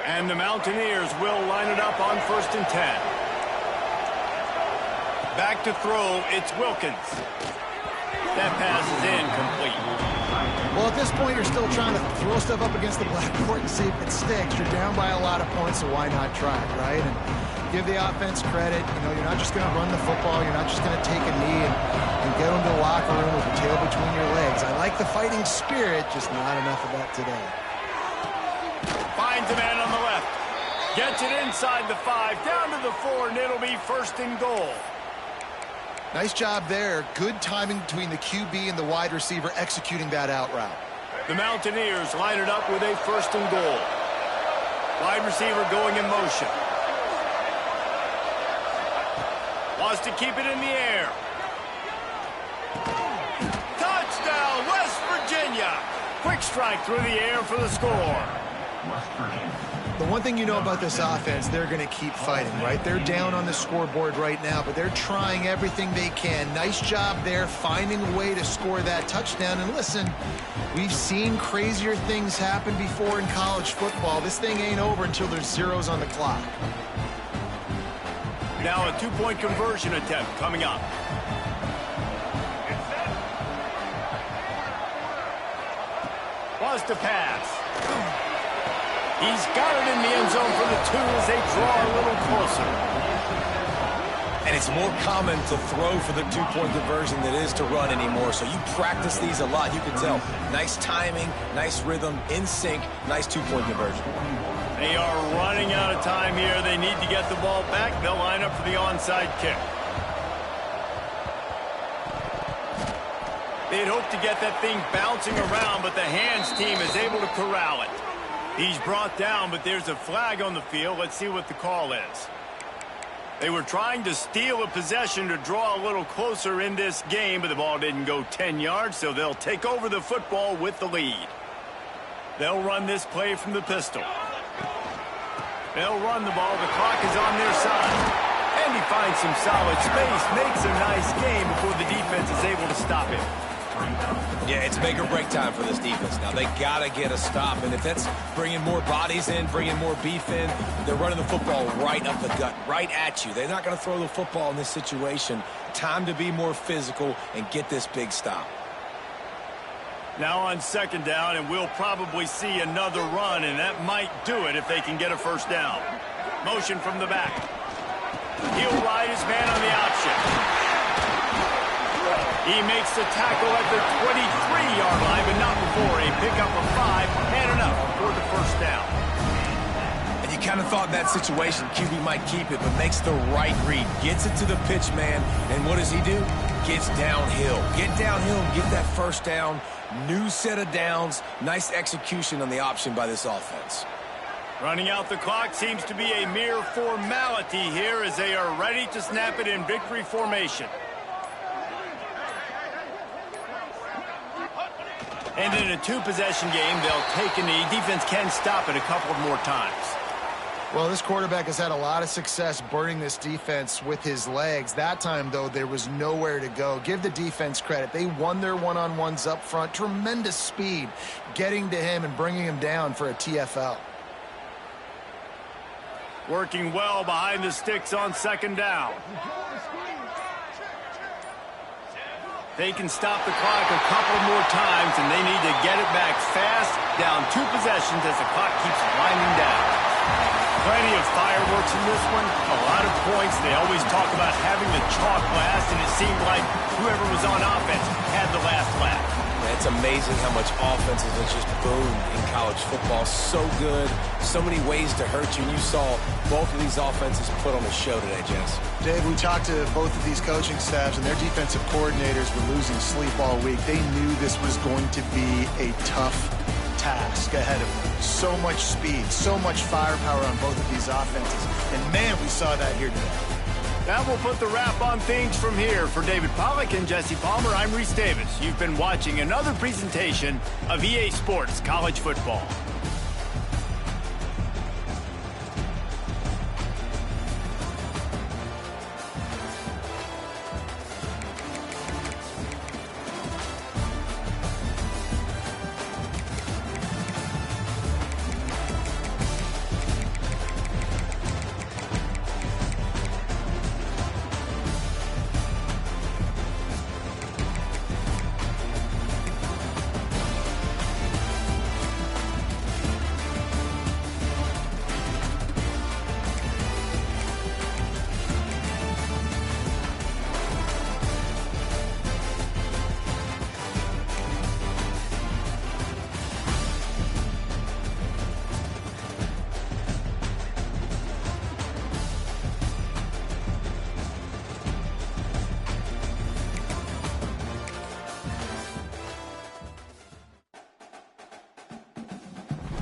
A: And the Mountaineers will line it up on 1st and 10. Back to throw, it's Wilkins. That pass is incomplete.
C: Well, at this point, you're still trying to throw stuff up against the blackboard and see if it sticks. You're down by a lot of points, so why not try it, right? And give the offense credit. You know, you're not just going to run the football. You're not just going to take a knee and get into the locker room with your tail between your legs. I like the fighting spirit, just not enough of that today.
A: Finds a man on the left. Gets it inside the 5, down to the 4, and it'll be 1st and goal.
C: Nice job there. Good timing between the QB and the wide receiver executing that out route.
A: The Mountaineers line it up with a 1st and goal. Wide receiver going in motion. Wants to keep it in the air. Touchdown, West Virginia. Quick strike through the air for the score.
C: The one thing you know about this offense, they're going to keep fighting, right? They're down on the scoreboard right now, but they're trying everything they can. Nice job there, finding a way to score that touchdown. And listen, we've seen crazier things happen before in college football. This thing ain't over until there's zeros on the clock.
A: Now a 2-point conversion attempt coming up. Wants to pass. He's got it in the end zone for the 2 as they draw a little closer.
B: And it's more common to throw for the 2-point conversion than it is to run anymore. So you practice these a lot. You can tell. Nice timing, nice rhythm, in sync, nice 2-point conversion.
A: They are running out of time here. They need to get the ball back. They'll line up for the onside kick. They'd hoped to get that thing bouncing around, but the hands team is able to corral it. He's brought down, but there's a flag on the field. Let's see what the call is. They were trying to steal a possession to draw a little closer in this game, but the ball didn't go 10 yards, so they'll take over the football with the lead. They'll run this play from the pistol. They'll run the ball. The clock is on their side. And he finds some solid space, makes a nice game before the defense is able to stop him.
B: Yeah, it's make or break time for this defense. Now, they got to get a stop, and if that's bringing more bodies in, bringing more beef in, they're running the football right up the gut, right at you. They're not going to throw the football in this situation. Time to be more physical and get this big stop.
A: Now on second down, and we'll probably see another run, and that might do it if they can get a first down. Motion from the back. He'll ride his man on the option. He makes the tackle at the 23-yard line, but not before a pickup of 5 and enough for the first down.
B: And you kind of thought in that situation QB might keep it, but makes the right read. Gets it to the pitch man, and what does he do? Gets downhill. Get downhill and get that first down. New set of downs. Nice execution on the option by this offense.
A: Running out the clock seems to be a mere formality here as they are ready to snap it in victory formation. And in a two-possession game, they'll take a knee. Defense can stop it a couple more times.
C: Well, this quarterback has had a lot of success burning this defense with his legs. That time, though, there was nowhere to go. Give the defense credit. They won their one-on-ones up front. Tremendous speed getting to him and bringing him down for a TFL.
A: Working well behind the sticks on second down. They can stop the clock a couple more times, and they need to get it back fast, down 2 possessions as the clock keeps winding down. Plenty of fireworks in this one, a lot of points. They always talk about having the chalk last, and it seemed like whoever was on offense had the last laugh.
B: It's amazing how much offenses have just boomed in college football. So good, so many ways to hurt you, and you saw both of these offenses put on a show today, Jess.
C: Dave, we talked to both of these coaching staffs, and their defensive coordinators were losing sleep all week. They knew this was going to be a tough task ahead of them. So much speed, so much firepower on both of these offenses. And, man, we saw that here today.
A: That will put the wrap on things from here. For David Pollack and Jesse Palmer, I'm Reese Davis. You've been watching another presentation of EA Sports College Football.